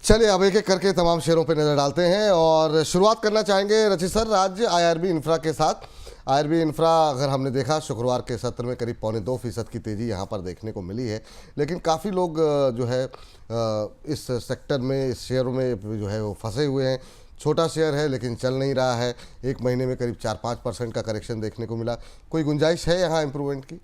चलिए अब एक एक करके तमाम शेयरों पे नज़र डालते हैं और शुरुआत करना चाहेंगे रचित सर राज्य आईआरबी इंफ्रा के साथ। आईआरबी इंफ्रा अगर हमने देखा शुक्रवार के सत्र में करीब 0.25% की तेज़ी यहाँ पर देखने को मिली है, लेकिन काफ़ी लोग जो है इस सेक्टर में, इस शेयर में जो है वो फंसे हुए हैं। छोटा शेयर है लेकिन चल नहीं रहा है, एक महीने में करीब 4-5% का करेक्शन देखने को मिला। कोई गुंजाइश है यहाँ इम्प्रूवमेंट की?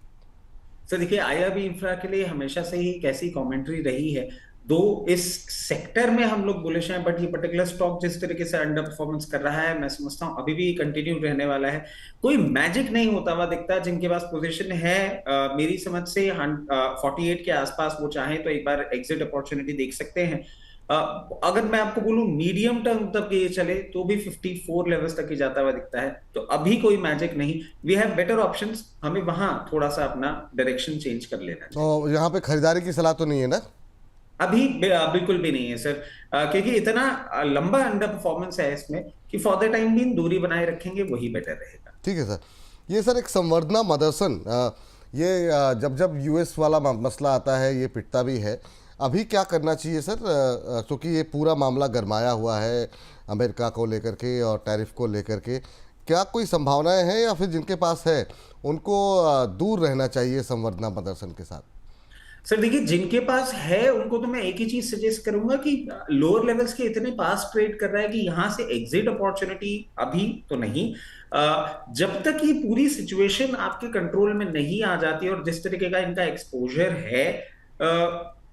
सर देखिए, आईआरबी इंफ्रा के लिए हमेशा से ही एक ऐसी कमेंट्री रही है। दो इस सेक्टर में हम लोग बुलिश हैं, बट ये पर्टिकुलर स्टॉक जिस तरीके से अंडर परफॉर्मेंस कर रहा है, मैं समझता हूं अभी भी कंटिन्यू रहने वाला है। कोई मैजिक नहीं होता हुआ दिखता। जिनके पास पोजीशन है मेरी समझ से 48 के आसपास, वो चाहे तो एक बार एग्जिट अपॉर्चुनिटी देख सकते हैं। अ, अगर मैं आपको बोलूं मीडियम टर्म तक ये चले तो भी 54 लेवल्स तक ही जाता हुआ दिखता है। तो अभी कोई मैजिक नहीं, वी हैव बेटर ऑप्शंस। हमें वहां थोड़ा सा अपना डायरेक्शन चेंज कर लेना चाहिए। और यहाँ पे खरीदारी की सलाह तो नहीं है ना? अभी बिल्कुल भी नहीं है सर। क्योंकि इतना लंबा अंडर परफॉर्मेंस है इसमें कि फॉर द टाइम भी दूरी बनाए रखेंगे, वही बेटर रहेगा। ठीक है सर। ये सर एक संवर्धना मदरसन, ये जब जब यूएस वाला मसला आता है ये पिटता भी है। अभी क्या करना चाहिए सर, क्योंकि ये पूरा मामला गरमाया हुआ है अमेरिका को लेकर के और टैरिफ को लेकर के। क्या कोई संभावनाएं हैं या फिर जिनके पास है उनको दूर रहना चाहिए संवर्धना मदरसन के साथ? सर देखिए, जिनके पास है उनको तो मैं एक ही चीज सजेस्ट करूंगा कि लोअर लेवल्स के इतने पास ट्रेड कर रहा है कि यहां से एग्जिट अपॉर्चुनिटी अभी तो नहीं। जब तक ये पूरी सिचुएशन आपके कंट्रोल में नहीं आ जाती और जिस तरीके का इनका एक्सपोजर है,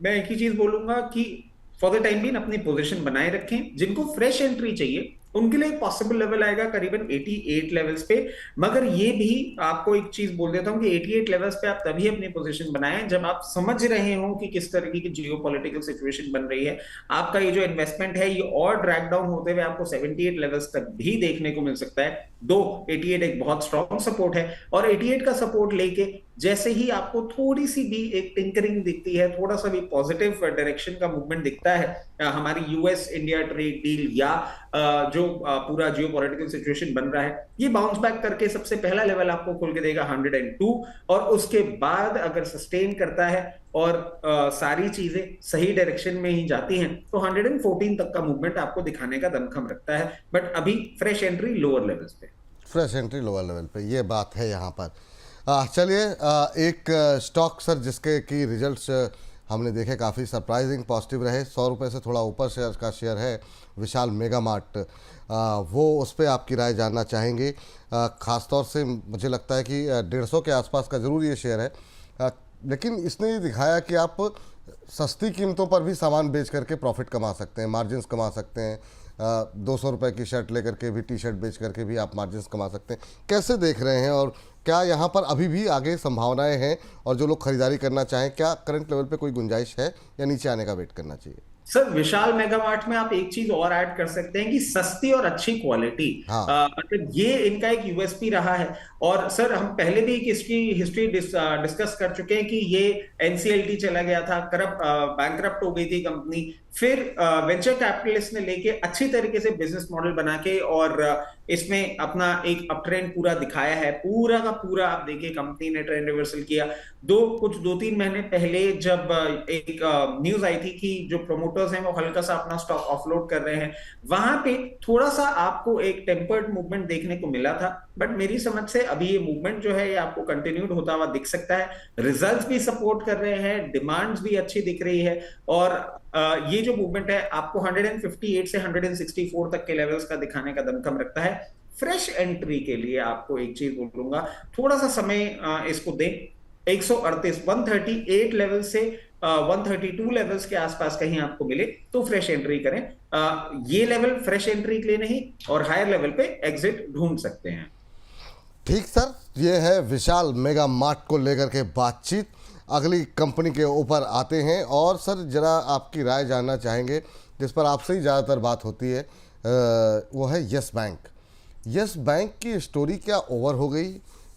मैं एक ही चीज बोलूंगा कि फॉर द टाइम बीइंग अपनी पोजीशन बनाए रखें। जिनको फ्रेश एंट्री चाहिए उनके लिए पॉसिबल लेवल आएगा करीबन 88 लेवल्स पे। मगर ये भी आपको एक चीज बोल देता हूं कि 88 लेवल्स पे आप तभी अपनी पोजीशन बनाएं जब आप समझ रहे हो कि किस तरीके की जियोपॉलिटिकल सिचुएशन बन रही है। आपका ये जो इन्वेस्टमेंट है ये और ड्रैग डाउन होते हुए आपको 78 लेवल्स तक भी देखने को मिल सकता है। दो 88 एक बहुत स्ट्रॉन्ग सपोर्ट है, और 88 का सपोर्ट लेके जैसे ही आपको थोड़ी सी भी एक टिंकरिंग दिखती है, थोड़ा सा भी पॉजिटिव डायरेक्शन का मूवमेंट दिखता है, हमारी यूएस इंडिया ट्रेड डील या जो पूरा जियो पॉलिटिकल सिचुएशन बन रहा है, ये बाउंस बैक करके सबसे पहला लेवल आपको खोल के देगा 102। और उसके बाद अगर सस्टेन करता है और सारी चीजें सही डायरेक्शन में ही जाती हैं तो 114 तक का मूवमेंट आपको दिखाने का दमखम रखता है। बट अभी फ्रेश एंट्री लोअर लेवल्स पे। फ्रेश एंट्री लोअर लेवल पे, ये बात है यहाँ पर। चलिए एक स्टॉक सर जिसके की रिजल्ट्स हमने देखे काफ़ी सरप्राइजिंग पॉजिटिव रहे, 100 रुपये से थोड़ा ऊपर शेयर का शेयर है विशाल मेगा मार्ट। वो उस पर आपकी राय जानना चाहेंगे। ख़ासतौर से मुझे लगता है कि 150 के आसपास का ज़रूर ये शेयर है, लेकिन इसने ये दिखाया कि आप सस्ती कीमतों पर भी सामान बेच करके प्रॉफिट कमा सकते हैं, मार्जिन्स कमा सकते हैं। 200 रुपये की शर्ट लेकर के भी, टी शर्ट बेच करके भी आप मार्जिन्स कमा सकते हैं। कैसे देख रहे हैं और क्या यहाँ पर अभी भी आगे संभावनाएं हैं? और जो लोग खरीदारी करना चाहें, क्या करंट लेवल पे कोई गुंजाइश है या नीचे आने का वेट करना चाहिए? सर विशाल मेगामार्ट में आप एक चीज और ऐड कर सकते हैं कि सस्ती और अच्छी क्वालिटी। हाँ। मतलब ये इनका एक यूएसपी रहा है। और सर हम पहले भी इसकी हिस्ट्री डिस्कस कर चुके हैं कि ये एनसीएलटी चला गया था, बैंकरप्ट हो गई थी कंपनी। फिर वेंचर कैपिटलिस्ट ने लेके अच्छी तरीके से बिजनेस मॉडल बना के और इसमें अपना एक अप ट्रेंड पूरा दिखाया है। पूरा का पूरा आप देखिए कंपनी ने ट्रेंड रिवर्सल किया। 2-3 महीने पहले जब एक न्यूज आई थी कि जो प्रोमोटर्स हैं वो हल्का सा अपना स्टॉक ऑफलोड कर रहे हैं, वहां पे थोड़ा सा आपको एक टेम्पर्ड मूवमेंट देखने को मिला था। बट मेरी समझ से अभी ये मूवमेंट जो है ये आपको कंटिन्यूड होता हुआ दिख सकता है। रिजल्ट्स भी सपोर्ट कर रहे हैं, डिमांड्स भी अच्छी दिख रही है। और ये जो मूवमेंट है आपको 158 से 164 तक के लेवल्स का दिखाने का दमखम रखता है। फ्रेश एंट्री के लिए आपको एक चीज बोलूंगा, थोड़ा सा समय इसको दें। 138 138 लेवल से 132 लेवल्स के आसपास कहीं आपको मिले तो फ्रेश एंट्री करें। ये लेवल फ्रेश एंट्री के लिए नहीं, और हायर लेवल पे एग्जिट ढूंढ सकते हैं। ठीक सर, ये है विशाल मेगा मार्ट को लेकर के बातचीत। अगली कंपनी के ऊपर आते हैं और सर जरा आपकी राय जानना चाहेंगे जिस पर आपसे ही ज़्यादातर बात होती है, वो है यस बैंक। यस बैंक की स्टोरी क्या ओवर हो गई?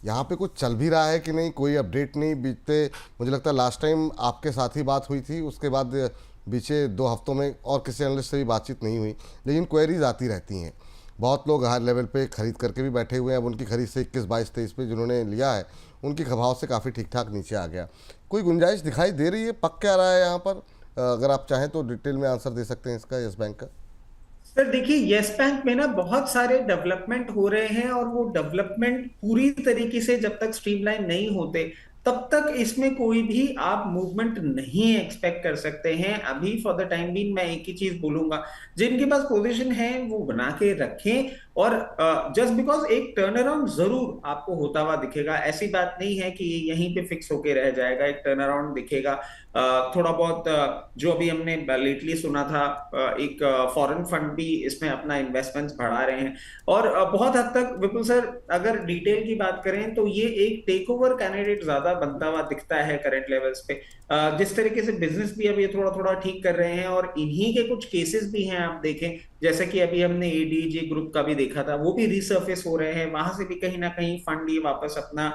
यहाँ पे कुछ चल भी रहा है कि नहीं? कोई अपडेट नहीं बीते, मुझे लगता है लास्ट टाइम आपके साथ ही बात हुई थी, उसके बाद बीते 2 हफ्तों में और किसी एनालिस्ट से भी बातचीत नहीं हुई, लेकिन क्वेरीज आती रहती हैं। बहुत लोग हायर लेवल पे खरीद करके भी बैठे हुए हैं। अब उनकी खरीद से 21, 22, 23 पे जिन्होंने लिया है उनकी भाव से काफ़ी ठीक ठाक नीचे आ गया। कोई गुंजाइश दिखाई दे रही है? पक क्या रहा है यहाँ पर अगर आप चाहें तो डिटेल में आंसर दे सकते हैं इसका, यस बैंक का। सर देखिए, यस बैंक में ना बहुत सारे डेवलपमेंट हो रहे हैं, और वो डेवलपमेंट पूरी तरीके से जब तक स्ट्रीमलाइन नहीं होते तब तक इसमें कोई भी आप मूवमेंट नहीं एक्सपेक्ट कर सकते हैं। अभी फॉर द टाइम बीइंग मैं एक ही चीज बोलूंगा, जिनके पास पोजीशन है वो बना के रखें। और जस्ट बिकॉज एक टर्न अराउंड जरूर आपको होता हुआ दिखेगा, ऐसी बात नहीं है कि ये यहीं पे फिक्स होके रह जाएगा, एक टर्न अराउंड दिखेगा। थोड़ा बहुत जो अभी हमने लेटली सुना था, एक फॉरेन फंड भी इसमें अपना इन्वेस्टमेंट्स बढ़ा रहे हैं। और बहुत हद तक विपुल सर, अगर डिटेल की बात करें तो ये एक टेक ओवर कैंडिडेट ज्यादा बनता हुआ दिखता है करंट लेवल्स पे। जिस तरीके से बिजनेस भी अभी थोड़ा थोड़ा ठीक कर रहे हैं, और इन्हीं के कुछ केसेस भी हैं आप देखें, जैसे कि अभी हमने एडीजी ग्रुप का भी देखा था, वो भी रिसर्फेस हो रहे हैं, वहां से भी कहीं ना कहीं फंड ये वापस अपना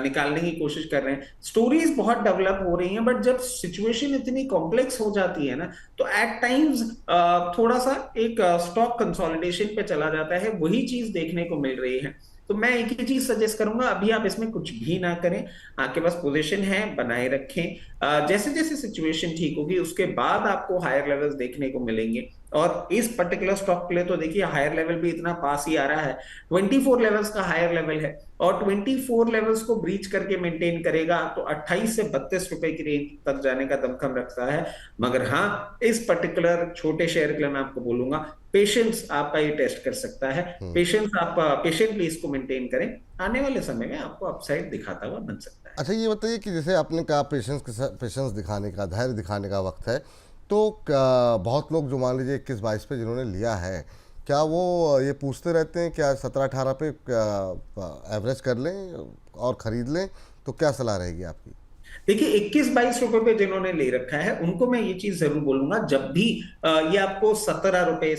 निकालने की कोशिश कर रहे हैं। स्टोरीज बहुत डेवलप हो रही हैं, बट जब सिचुएशन इतनी कॉम्प्लेक्स हो जाती है ना, तो एट टाइम्स थोड़ा सा एक स्टॉक कंसोलिडेशन पे चला जाता है, वही चीज देखने को मिल रही है। तो मैं एक ही चीज सजेस्ट करूंगा, अभी आप इसमें कुछ भी ना करें, आपके पास पोजीशन है बनाए रखें। जैसे जैसे सिचुएशन ठीक होगी उसके बाद आपको हायर लेवल्स देखने को मिलेंगे। और इस पर्टिकुलर स्टॉक के लिए तो देखिए हायर लेवल भी इतना पास ही आ रहा है, 24 लेवल्स का हायर लेवल है, और 24 लेवल्स को ब्रीच करके मेंटेन करेगा तो 28 से 32 रुपए की रेंज तक जाने का दमखम रखता है। मगर हाँ, इस पर्टिकुलर छोटे शेयर के लिए मैं आपको बोलूंगा, पेशेंस आपका ये टेस्ट कर सकता है। पेशेंस, आप पेशेंटली इसको मेंटेन करें, आने वाले समय में आपको अपसाइड दिखाता हुआ बन सकता है। अच्छा, ये बताइए कि जैसे आपने कहा पेशेंस दिखाने का, धैर्य दिखाने का वक्त है, तो बहुत लोग जो मान लीजिए 21-22 पे जिन्होंने लिया है, क्या वो ये पूछते रहते हैं क्या 17-18 पे एवरेज कर लें और ख़रीद लें, तो क्या सलाह रहेगी आपकी? देखिए 21-22 रुपए पे जिन्होंने ले रखा है उनको मैं ये चीज जरूर बोलूंगा, जब भी ये आपको 17 रुपए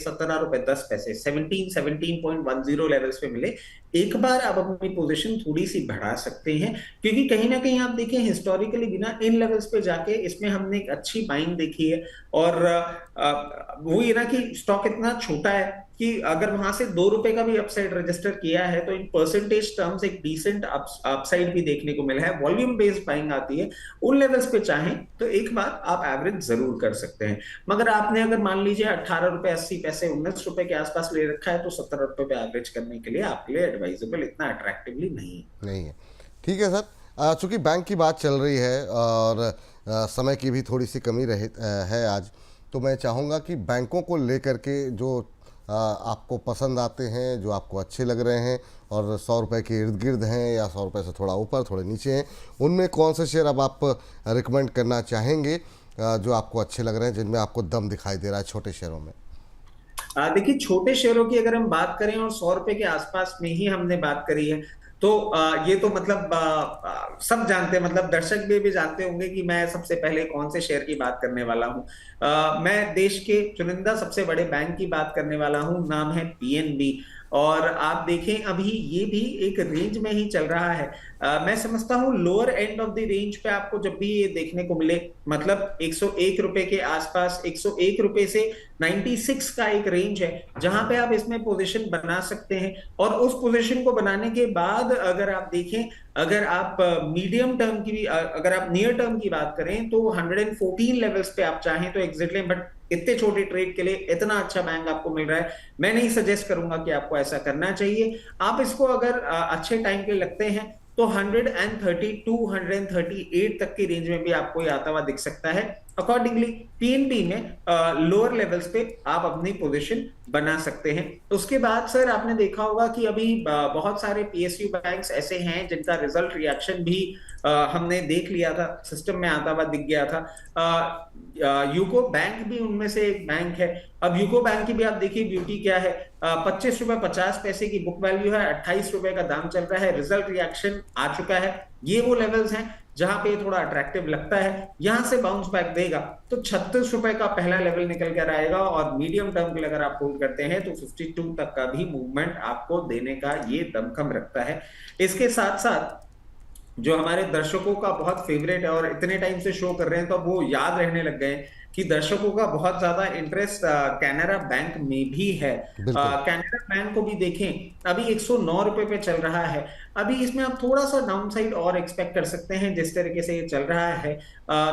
10 पैसे 17 लेवल्स पे मिले, एक बार आप अपनी पोजीशन थोड़ी सी बढ़ा सकते हैं। क्योंकि कहीं ना कहीं आप देखें हिस्टोरिकली बिना इन लेवल्स पे जाके इसमें हमने एक अच्छी बाइंग देखी है। और वो ये ना कि स्टॉक इतना छोटा है कि अगर वहां से 2 रुपए का भी अपसाइड रजिस्टर किया है तो इन परसेंटेज टर्म्स एक डिसेंट अपसाइड भी देखने को मिला है। वॉल्यूम बेस्ड बाइंग आती है, उन लेवल्स पे चाहें तो एक बार आप एवरेज जरूर कर सकते हैं। मगर आपने अगर मान लीजिए 18 रुपए 80 पैसे 19 रुपए के आसपास ले रखा है तो 17 रुपए पे एवरेज करने के लिए आपके लिए एडवाइजेबल इतना अट्रैक्टिवली नहीं है। नहीं है। ठीक है सर, चूँकि बैंक की बात चल रही है और समय की भी थोड़ी सी कमी रहे है आज, तो मैं चाहूँगा कि बैंकों को लेकर के जो आपको पसंद आते हैं, जो आपको अच्छे लग रहे हैं और 100 रुपये के इर्द गिर्द हैं या 100 रुपये से थोड़ा ऊपर थोड़े नीचे हैं, उनमें कौन से शेयर अब आप रिकमेंड करना चाहेंगे जो आपको अच्छे लग रहे हैं, जिनमें आपको दम दिखाई दे रहा है छोटे शेयरों में? देखिए छोटे शेयरों की अगर हम बात करें और 100 रुपए के आसपास में ही हमने बात करी है, तो ये तो मतलब सब जानते हैं, मतलब दर्शक भी जानते होंगे कि मैं सबसे पहले कौन से शेयर की बात करने वाला हूं। मैं देश के चुनिंदा सबसे बड़े बैंक की बात करने वाला हूं, नाम है पीएनबी। और आप देखें अभी ये भी एक रेंज में ही चल रहा है। मैं समझता हूं lower end of the range पे आपको जब भी ये देखने को मिले, मतलब 101 रुपए के आसपास, 101 रुपए से 96 का एक रेंज है जहां पे आप इसमें पोजीशन बना सकते हैं। और उस पोजीशन को बनाने के बाद अगर आप देखें, अगर आप मीडियम टर्म की भी, अगर आप नियर टर्म की बात करें तो 114 लेवल्स पे आप चाहें तो एग्जिट लें। बट इतने छोटे ट्रेड के लिए इतना अच्छा बैंक आपको मिल रहा है, मैं नहीं सजेस्ट करूंगा कि आपको ऐसा करना चाहिए। आप इसको अगर अच्छे टाइम के लगते हैं तो 132 138 तक की रेंज में भी आपको ये आता हुआ दिख सकता है। अकॉर्डिंगली पीएनबी में लोअर लेवल्स पे आप अपनी पोजीशन बना सकते हैं। उसके बाद सर आपने देखा होगा कि अभी बहुत सारे पीएसयू बैंक्स ऐसे हैं जिनका रिजल्ट रिएक्शन भी हमने देख लिया था, सिस्टम में आता हुआ दिख गया था। यूको बैंक भी उनमें से एक बैंक है। अब यूको बैंक की भी आप देखिए ब्यूटी क्या है, 25 रुपए 50 पैसे की बुक वैल्यू है, 28 रुपए का दाम चल रहा है, रिजल्ट रिएक्शन आ चुका है। ये वो लेवल्स हैं जहां पे थोड़ा अट्रैक्टिव लगता है, यहां से बाउंस बैक देगा तो 36 रुपए का पहला लेवल निकल कर आएगा। और मीडियम टर्म के लिए अगर आप होल्ड करते हैं तो 52 तक का भी मूवमेंट आपको देने का ये दमखम रखता है। इसके साथ साथ जो हमारे दर्शकों का बहुत फेवरेट है और इतने टाइम से शो कर रहे हैं तो अब वो याद रहने लग गए हैं कि दर्शकों का बहुत ज्यादा इंटरेस्ट कैनरा बैंक में भी है। बिल्कुल। कैनरा बैंक को भी देखें, अभी 109 रुपए पे चल रहा है। अभी इसमें आप थोड़ा सा डाउन साइड और एक्सपेक्ट कर सकते हैं जिस तरीके से ये चल रहा है।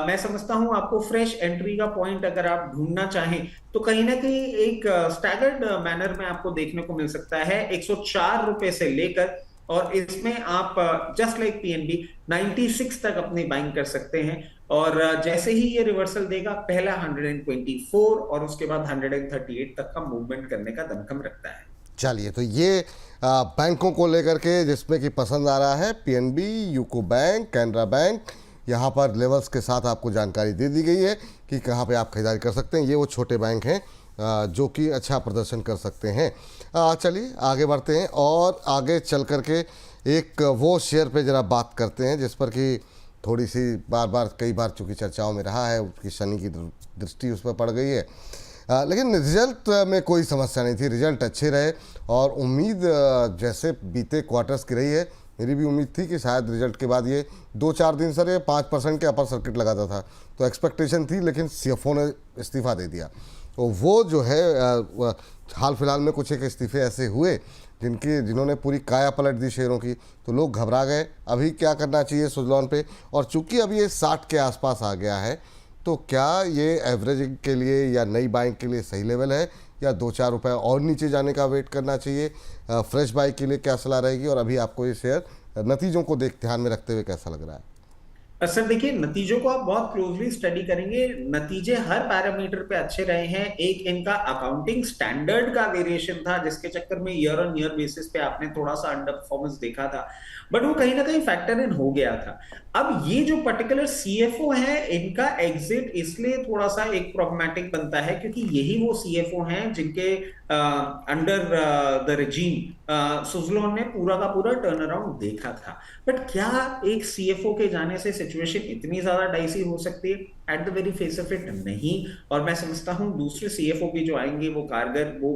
मैं समझता हूं आपको फ्रेश एंट्री का पॉइंट अगर आप ढूंढना चाहें तो कहीं ना कहीं एक स्टैगर्ड मैनर में आपको देखने को मिल सकता है 104 रुपए से लेकर, और इसमें आप जस्ट लाइक पीएनबी 96 तक अपनी बाइंग कर सकते हैं। और जैसे ही ये रिवर्सल देगा, पहला 124 और उसके बाद 138 तक का मूवमेंट करने का दमखम रखता है। चलिए, तो ये बैंकों को लेकर के जिसमें कि पसंद आ रहा है, PNB, UCO Bank, Canara bank, यहाँ पर लेवल्स के साथ आपको जानकारी दे दी गई है कि कहाँ पे आप खरीदारी कर सकते हैं। ये वो छोटे बैंक हैं जो कि अच्छा प्रदर्शन कर सकते हैं। चलिए आगे बढ़ते हैं और आगे चल कर के एक वो शेयर पे ज़रा बात करते हैं जिस पर कि थोड़ी सी बार बार कई बार चूँकि चर्चाओं में रहा है, उसकी शनि की दृष्टि उस पर पड़ गई है। लेकिन रिजल्ट में कोई समस्या नहीं थी, रिजल्ट अच्छे रहे और उम्मीद जैसे बीते क्वार्टर्स की रही है, मेरी भी उम्मीद थी कि शायद रिजल्ट के बाद ये 2-4 दिन सर ये 5% के अपर सर्किट लगाता था, तो एक्सपेक्टेशन थी, लेकिन सीएफओ ने इस्तीफ़ा दे दिया। तो वो जो है हाल फिलहाल में कुछ एक इस्तीफे ऐसे हुए जिन्होंने पूरी काया पलट दी शेयरों की, तो लोग घबरा गए। अभी क्या करना चाहिए सुज़लॉन पे? और चूंकि अभी ये 60 के आसपास आ गया है, तो क्या ये एवरेजिंग के लिए या नई बाइंग के लिए सही लेवल है, या 2-4 रुपये और नीचे जाने का वेट करना चाहिए? फ्रेश बाई के लिए क्या सलाह रहेगी? और अभी आपको ये शेयर नतीजों को ध्यान में रखते हुए कैसा लग रहा है? सर देखिए, नतीजों को आप बहुत क्लोजली स्टडी करेंगे, नतीजे हर पैरामीटर पे अच्छे रहे हैं। एक इनका अकाउंटिंग स्टैंडर्ड का वेरिएशन था जिसके चक्कर में ईयर ऑन ईयर बेसिस पे आपने थोड़ा सा अंडर परफॉर्मेंस देखा था, बट वो कहीं ना कहीं फैक्टर इन हो गया था। अब ये जो पर्टिकुलर सीएफओ है, इनका एग्जिट इसलिए थोड़ा सा एक प्रॉब्लमैटिक बनता है क्योंकि यही वो सीएफओ हैं जिनके अंडर द रिजीम सुज़लोन ने पूरा का पूरा टर्न अराउंड देखा था। बट क्या एक सीएफओ के जाने से सिचुएशन इतनी ज्यादा डाइसी हो सकती है? At the very face of it नहीं। और मैं समझता हूं दूसरे सीएफओ भी जो आएंगे वो कारगर, वो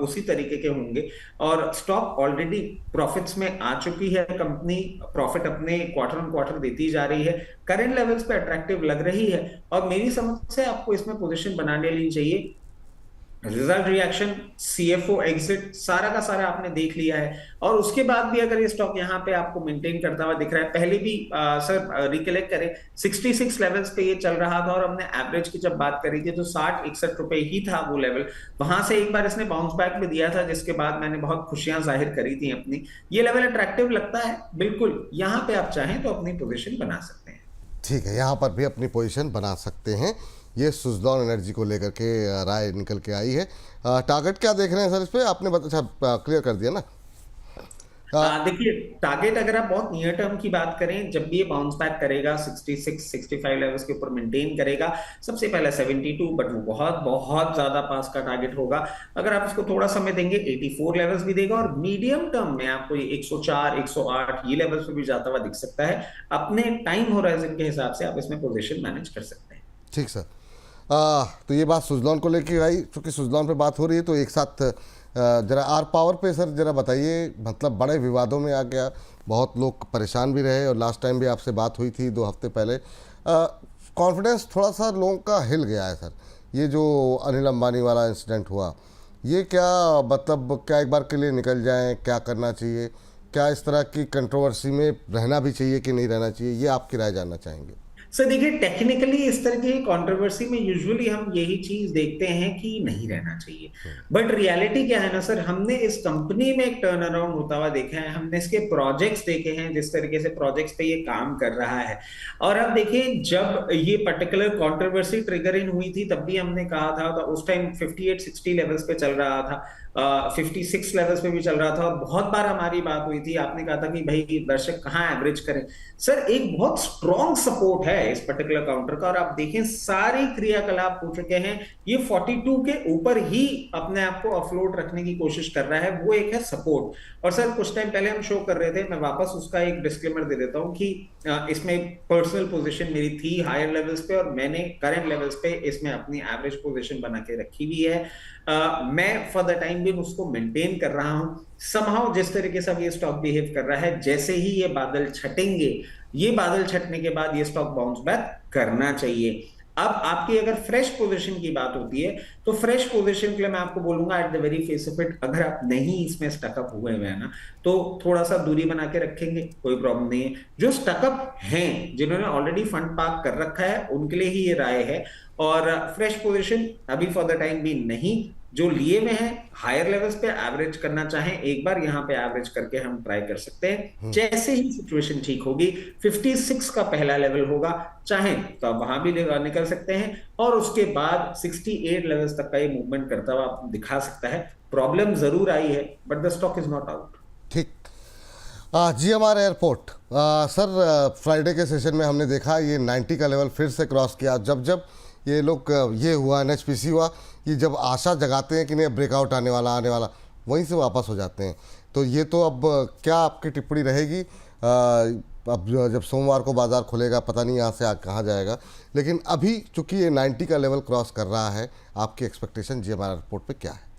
उसी तरीके के होंगे। और स्टॉक ऑलरेडी प्रॉफिट्स में आ चुकी है, कंपनी प्रॉफिट अपने क्वार्टर ऑन क्वार्टर देती जा रही है, करंट लेवल्स पे अट्रैक्टिव लग रही है। और मेरी समझ से आपको इसमें पोजीशन बना लेनी चाहिए। रिजल्ट रिएक्शन, सीएफओ एग्जिट, सारा का सारा आपने देख लिया है। और उसके बाद भी अगर ये स्टॉक यहाँ पे आपको मेंटेन करता हुआ दिख रहा है, पहले भी सर रिकलेक्ट करें 66 लेवल्स पे ये चल रहा था और हमने एवरेज की जब बात करी थी तो 60-61 रुपए ही था वो लेवल। वहां से एक बार इसने बाउंस बैक भी दिया था जिसके बाद मैंने बहुत खुशियां जाहिर करी थी अपनी। ये लेवल अट्रैक्टिव लगता है बिल्कुल, यहाँ पे आप चाहें तो अपनी पोजिशन बना सकते हैं। ठीक है, यहाँ पर भी अपनी पोजीशन बना सकते हैं। ये सुज़लॉन एनर्जी को लेकर के राय निकल के आई है। टारगेट क्या देख रहे हैं सर इस पे? आपने अच्छा क्लियर कर दिया ना? देखिए, टारगेट अगर आप बहुत नियर टर्म की बात करें, जब भी ये बाउंस बैक करेगा 66-65 लेवल्स के ऊपर मेंटेन करेगा, सबसे पहला 72, बट वो बहुत बहुत ज्यादा पास का टारगेट होगा। अगर आप इसको थोड़ा समय देंगे 84 लेवल्स भी देगा, और मीडियम टर्म में आपको ये 104, 108 ये लेवल्स पे भी जाता हुआ दिख सकता है। अपने टाइम होराइजन के हिसाब से आप इसमें पोजीशन मैनेज कर सकते हैं। ठीक सर। तो ये बात सुज़लॉन को लेकर आई, चूँकि सुज़लॉन पे बात हो रही है तो एक साथ जरा आर पावर पे सर जरा बताइए। मतलब बड़े विवादों में आ गया, बहुत लोग परेशान भी रहे, और लास्ट टाइम भी आपसे बात हुई थी 2 हफ्ते पहले। कॉन्फिडेंस थोड़ा सा लोगों का हिल गया है सर। ये जो अनिल अंबानी वाला इंसिडेंट हुआ, ये क्या मतलब, क्या एक बार के लिए निकल जाएं? क्या करना चाहिए? क्या इस तरह की कंट्रोवर्सी में रहना भी चाहिए कि नहीं रहना चाहिए? ये आपकी राय जानना चाहेंगे। सर देखिए, टेक्निकली इस तरह की कंट्रोवर्सी में यूजुअली हम यही चीज देखते हैं कि नहीं रहना चाहिए। बट रियलिटी क्या है ना सर, हमने इस कंपनी में एक टर्न अराउंड होता हुआ देखा है, हमने इसके प्रोजेक्ट्स देखे हैं, जिस तरीके से प्रोजेक्ट्स पे ये काम कर रहा है। और अब देखिए, जब ये पर्टिकुलर कंट्रोवर्सी ट्रिगर इन हुई थी तब भी हमने कहा था, तो उस टाइम 58-60 लेवल्स पे चल रहा था, 56 लेवल्स पे भी चल रहा था, और बहुत बार हमारी बात हुई थी, आपने कहा था कि भाई दर्शक कहाँ एवरेज करें। सर एक बहुत स्ट्रॉन्ग सपोर्ट है इस पर्टिकुलर काउंटर का, और आप देखें सारी क्रियाकलाप हो चुके हैं, ये 42 के ऊपर ही अपने आप को अफलोट रखने की कोशिश कर रहा है, वो एक है सपोर्ट। और सर कुछ टाइम पहले हम शो कर रहे थे, मैं वापस उसका एक डिस्क्लेमर दे देता हूं कि इसमें पर्सनल पोजीशन मेरी थी हायर लेवल्स पे, और मैंने करंट लेवल्स पे इसमें अपनी एवरेज पोजीशन बना के रखी हुई है। मैं फॉर द टाइम भी उसको मेंटेन कर रहा हूं। समहाउ जिस तरीके से अब ये स्टॉक बिहेव कर रहा है, जैसे ही ये बादल छटेंगे ये बादल छटने के बाद ये स्टॉक बाउंस बैक करना चाहिए। अब आपकी अगर फ्रेश पोजीशन की बात होती है, तो फ्रेश पोजीशन के लिए मैं आपको बोलूंगा at the very face of it, अगर आप नहीं इसमें स्टकअप हुए हुए हैं ना, तो थोड़ा सा दूरी बना के रखेंगे, कोई प्रॉब्लम नहीं है। जो स्टकअप हैं, जिन्होंने ऑलरेडी फंड पार्क कर रखा है, उनके लिए ही ये राय है। और फ्रेश पोजीशन अभी फॉर द टाइम भी नहीं, जो लिए में है हायर लेवल्स पे एवरेज करना चाहें, एक बार यहां पे एवरेज करके हम ट्राई कर सकते हैं। जैसे ही सिचुएशन ठीक होगी, 56 का पहला लेवल होगा, चाहें तो आप वहां भी निकल सकते हैं, और उसके बाद 68 लेवल्स तक का ये मूवमेंट करता हुआ आपको दिखा सकता है। प्रॉब्लम जरूर आई है, but the stock is not out. ठीक। GMR एयरपोर्ट सर, फ्राइडे के सेशन में हमने देखा ये 90 का लेवल फिर से क्रॉस किया। जब जब ये लोग ये हुआ NHPC हुआ, ये जब आशा जगाते हैं कि नहीं ब्रेकआउट आने वाला, वहीं से वापस हो जाते हैं। तो ये तो अब क्या आपकी टिप्पणी रहेगी? अब जब सोमवार को बाज़ार खुलेगा पता नहीं यहाँ से कहाँ जाएगा, लेकिन अभी चूंकि ये 90 का लेवल क्रॉस कर रहा है, आपकी एक्सपेक्टेशन GMR एयरपोर्ट पे क्या है?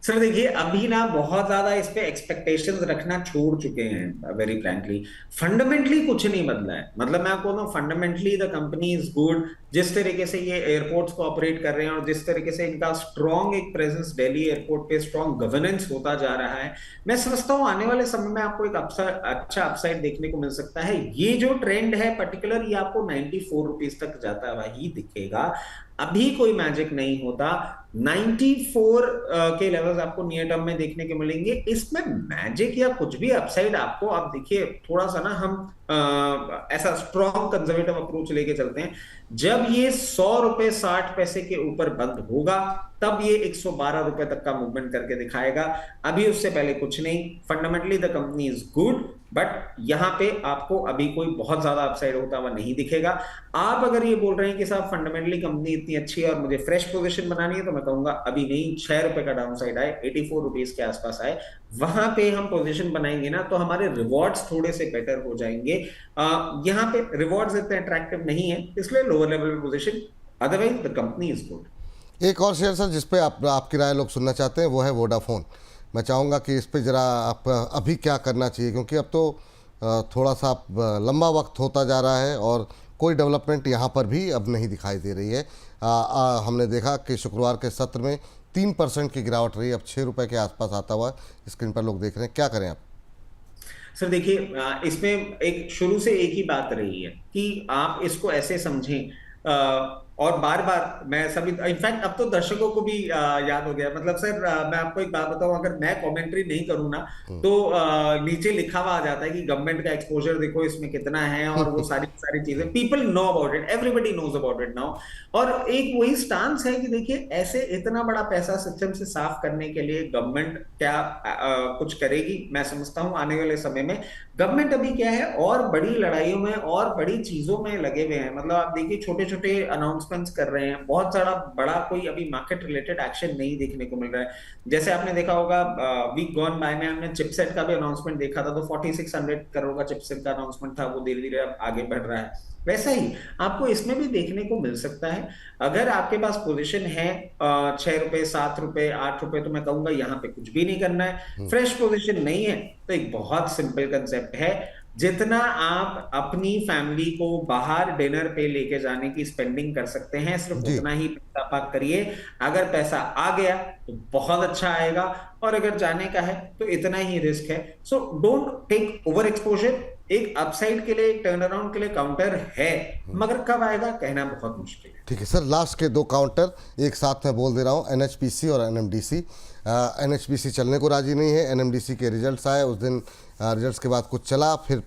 सर देखिए, अभी ना बहुत ज्यादा इस पे एक्सपेक्टेशंस रखना छोड़ चुके हैं। वेरी फ्रैंकली, फंडामेंटली कुछ नहीं बदला है। मतलब मैं आपको fundamentally the company is good. जिस तरीके से ये एयरपोर्ट्स को ऑपरेट कर रहे हैं, और जिस तरीके से इनका स्ट्रॉन्ग एक प्रेजेंस दिल्ली एयरपोर्ट पे, स्ट्रॉन्ग गवर्नेंस होता जा रहा है, मैं समझता हूँ आने वाले समय में आपको एक अच्छा अपसाइड देखने को मिल सकता है। ये जो ट्रेंड है पर्टिकुलर, ये आपको 94 रुपीज तक जाता हुआ ही दिखेगा। अभी कोई मैजिक नहीं होता। 94 के लेवल्स आपको नियर टर्म में देखने को मिलेंगे। इसमें मैजिक या कुछ भी अपसाइड आपको, आप देखिए थोड़ा सा ना हम ऐसा स्ट्रॉन्ग कंजर्वेटिव अप्रोच लेके चलते हैं। जब ये 100 रुपए 60 पैसे के ऊपर बंद होगा, तब ये 112 रुपए तक का मूवमेंट करके दिखाएगा। अभी उससे पहले कुछ नहीं। Fundamentally the company is good, but यहां पे आपको अभी कोई बहुत ज्यादा अपसाइड होता हुआ नहीं दिखेगा। आप अगर ये बोल रहे हैं कि साहब फंडामेंटली कंपनी इतनी अच्छी है और मुझे फ्रेश पोजीशन बनानी है, तो मैं कहूंगा अभी नहीं। 6 रुपए का डाउन साइड आए, 84 रुपीज के आसपास आए, वहां पे हम पोजीशन बनाएंगे ना, तो हमारे रिवॉर्ड्स थोड़े से बेटर हो जाएंगे। यहाँ पे रिवॉर्ड्स इतने अट्रैक्टिव नहीं है, इसलिए lower level position. Otherwise the company is good. एक और शेयर सर जिस पे आपकी राय लोग सुनना चाहते हैं, वो है वोडाफोन। मैं चाहूँगा कि इस पे ज़रा आप अभी क्या करना चाहिए, क्योंकि अब तो थोड़ा सा लंबा वक्त होता जा रहा है और कोई डेवलपमेंट यहाँ पर भी अब नहीं दिखाई दे रही है। हमने देखा कि शुक्रवार के सत्र में 3% की गिरावट रही, अब 6 रुपये के आसपास आता हुआ स्क्रीन पर लोग देख रहे हैं। क्या करें आप? सर देखिए, इसमें एक शुरू से एक ही बात रही है कि आप इसको ऐसे समझें, और बार बार मैं सभी, इनफैक्ट अब तो दर्शकों को भी याद हो गया। मतलब सर, मैं आपको एक बात बताऊं, अगर मैं कमेंट्री नहीं करूं ना, तो नीचे लिखा हुआ आ जाता है कि गवर्नमेंट का एक्सपोजर देखो इसमें कितना है, और वो सारी सारी चीजें people know about it, everybody knows about it now. और एक वही स्टांस है कि देखिए, ऐसे इतना बड़ा पैसा सिस्टम से साफ करने के लिए गवर्नमेंट क्या कुछ करेगी, मैं समझता हूं आने वाले समय में। गवर्नमेंट अभी क्या है, और बड़ी लड़ाइयों में और बड़ी चीजों में लगे हुए हैं। मतलब आप देखिए, छोटे छोटे अनाउंसमेंट्स कर रहे हैं, बहुत सारा बड़ा कोई अभी मार्केट रिलेटेड एक्शन नहीं देखने को मिल रहा है। जैसे आपने देखा होगा, वीक गॉन बाय में हमने चिपसेट का भी अनाउंसमेंट देखा था, तो 4600 करोड़ का चिपसेट का अनाउंसमेंट था, वो धीरे धीरे अब आगे बढ़ रहा है। वैसा ही आपको इसमें भी देखने को मिल सकता है। अगर आपके पास पोजीशन है 6 रुपए 7 रुपए 8 रुपए, तो मैं कहूंगा यहाँ पे कुछ भी नहीं करना है। फ्रेश पोजीशन नहीं है, तो एक बहुत सिंपल कंसेप्ट है, जितना आप अपनी फैमिली को बाहर डिनर पे लेके जाने की स्पेंडिंग कर सकते हैं, सिर्फ जी। उतना ही पैसा पाक करिए। अगर पैसा आ गया तो बहुत अच्छा आएगा, और अगर जाने का है तो इतना ही रिस्क है। So don't take over exposure. एक अपसाइड के लिए, एक टर्न अराउंड के लिए काउंटर है, मगर कब आएगा कहना बहुत मुश्किल है। ठीक है सर, लास्ट के 2 काउंटर एक साथ मैं बोल दे रहा हूँ, NHPC और NMDC। NHPC चलने को राजी नहीं है। NMDC के रिजल्ट्स आए उस दिन, रिजल्ट्स के बाद कुछ चला, फिर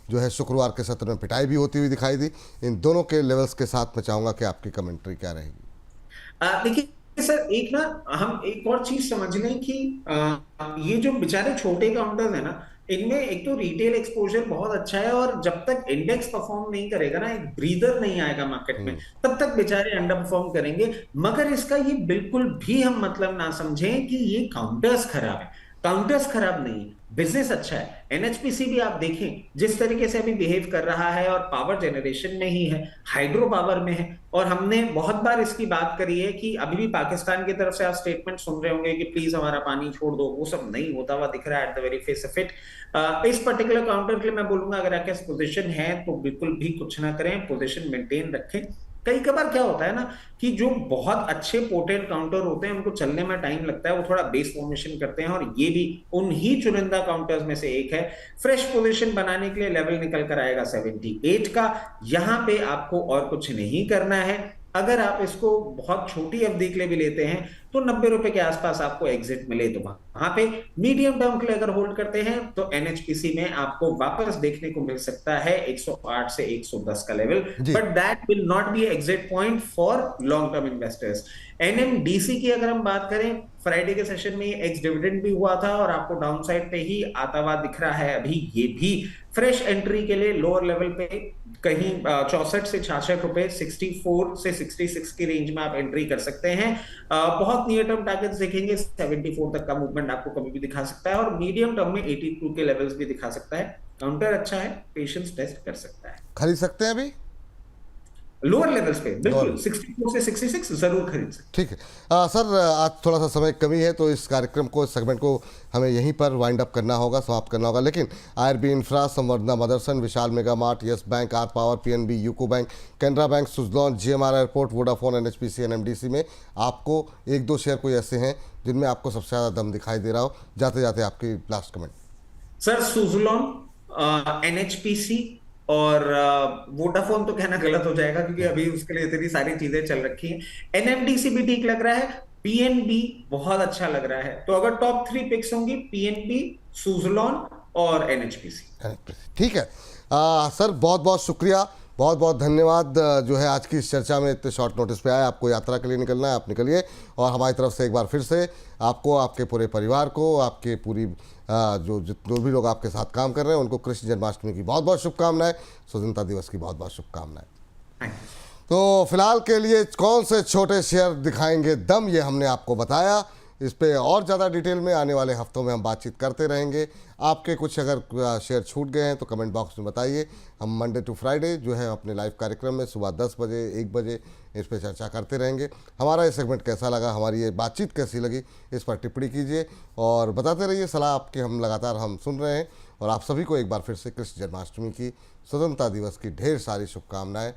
जो है शुक्रवार के सत्र में पिटाई भी होती हुई दिखाई दी। इन दोनों के लेवल्स के साथ मैं चाहूँगा कि आपकी कमेंट्री क्या रहेगी? देखिए सर, एक ना हम एक और चीज समझ लें कि ये जो बेचारे छोटे काउंटर्स है ना, इनमें एक तो रिटेल एक्सपोजर बहुत अच्छा है, और जब तक इंडेक्स परफॉर्म नहीं करेगा ना, एक ब्रीदर नहीं आएगा मार्केट में, तब तक बेचारे अंडर परफॉर्म करेंगे। मगर इसका ये बिल्कुल भी हम मतलब ना समझें कि ये काउंटर्स खराब है। काउंटर्स खराब नहीं है, बिजनेस अच्छा है। एनएचपीसी भी आप देखें जिस तरीके से अभी बिहेव कर रहा है, और पावर जनरेशन में ही है, हाइड्रो पावर में है। और हमने बहुत बार इसकी बात करी है कि अभी भी पाकिस्तान की तरफ से आप स्टेटमेंट सुन रहे होंगे कि प्लीज हमारा पानी छोड़ दो, वो सब नहीं होता हुआ दिख रहा है at the very face of it. इस पर्टिकुलर काउंटर के लिए मैं बोलूंगा, अगर आपके पोजीशन है तो बिल्कुल भी कुछ ना करें, पोजीशन मेंटेन रखें। कई कबार क्या होता है ना, कि जो बहुत अच्छे पोटेंट काउंटर होते हैं उनको चलने में टाइम लगता है, वो थोड़ा बेस फॉर्मेशन करते हैं, और ये भी उन्हीं चुनिंदा काउंटर्स में से एक है। फ्रेश पोजीशन बनाने के लिए लेवल निकल कर आएगा 78 का। यहां पे आपको और कुछ नहीं करना है। अगर आप इसको बहुत छोटी अवधि के लिए भी लेते हैं तो 90 रुपए के आसपास आपको एग्जिट मिले, तो वहां पे मीडियम टर्म के लिए अगर होल्ड करते हैं तो एनएचपीसी में आपको वापस देखने को मिल सकता है 108 से 110 का लेवल। जी। But that will not be exit point for long term investors. NMDC की अगर हम बात करें, फ्राइडे के सेशन में एक्स डिविडेंड भी हुआ था और आपको डाउन साइड पे ही आता हुआ दिख रहा है अभी। ये भी फ्रेश एंट्री के लिए लोअर लेवल पे कहीं 64 से 66 रुपए, 64 से 66 की रेंज में आप एंट्री कर सकते हैं। बहुत नियर टर्म टारगेट्स देखेंगे, 74 तक का मूवमेंट आपको कभी भी दिखा सकता है, और मीडियम टर्म में 82 के लेवल्स भी दिखा सकता है। काउंटर अच्छा है, पेशेंस टेस्ट कर सकता है। खरीद सकते हैं अभी? लोअर लेवल्स पे बिल्कुल लोअर। 64 से 66 जरूर खरीद सकते ठीक है। सर, आज थोड़ा सा समय कमी है तो इस कार्यक्रम को, इस सेगमेंट को हमें यहीं पर वाइंड अप करना होगा, समाप्त करना होगा। लेकिन IRB Infra, Samvardhana Motherson, Vishal Mega Mart, Yes Bank, R Power, PNB, UCO Bank, Canara Bank, Suzlon, GMR Airport, Vodafone, NHPC, NMDC में आपको एक दो शेयर कोई ऐसे हैं जिनमें आपको सबसे ज़्यादा दम दिखाई दे रहा हो? जाते जाते आपकी last comment. Sir, Suzlon, NHPC और वोडाफोन तो कहना गलत हो जाएगा क्योंकि अभी उसके लिए इतनी सारी चीजें चल रखी हैं। एनएमडीसी भी ठीक लग रहा है, पीएनबी बहुत अच्छा लग रहा है। तो अगर टॉप 3 पिक्स होंगी, पीएनबी, सुजलॉन और एनएचपीसी। ठीक है। सर, बहुत बहुत शुक्रिया, बहुत बहुत धन्यवाद। जो है आज की इस चर्चा में इतने शॉर्ट नोटिस पे आए। आपको यात्रा के लिए निकलना है, आप निकलिए। और हमारी तरफ से एक बार फिर से आपको, आपके पूरे परिवार को, आपके पूरी जो भी लोग आपके साथ काम कर रहे हैं उनको कृष्ण जन्माष्टमी की बहुत बहुत शुभकामनाएं, स्वतंत्रता दिवस की बहुत बहुत शुभकामनाएं। तो फिलहाल के लिए कौन से छोटे शेयर दिखाएंगे दम, ये हमने आपको बताया। इस पे और ज़्यादा डिटेल में आने वाले हफ्तों में हम बातचीत करते रहेंगे। आपके कुछ अगर शेयर छूट गए हैं तो कमेंट बॉक्स में बताइए। हम मंडे टू फ्राइडे जो है अपने लाइव कार्यक्रम में सुबह 10 बजे, 1 बजे इस पर चर्चा करते रहेंगे। हमारा ये सेगमेंट कैसा लगा, हमारी ये बातचीत कैसी लगी, इस पर टिप्पणी कीजिए और बताते रहिए। सलाह आपके हम लगातार सुन रहे हैं। और आप सभी को एक बार फिर से कृष्ण जन्माष्टमी की, स्वतंत्रता दिवस की ढेर सारी शुभकामनाएँ।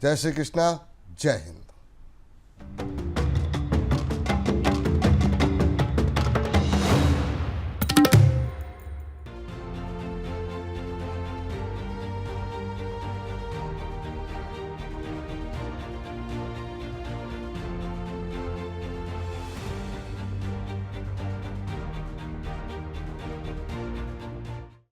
जय श्री कृष्णा, जय हिंद।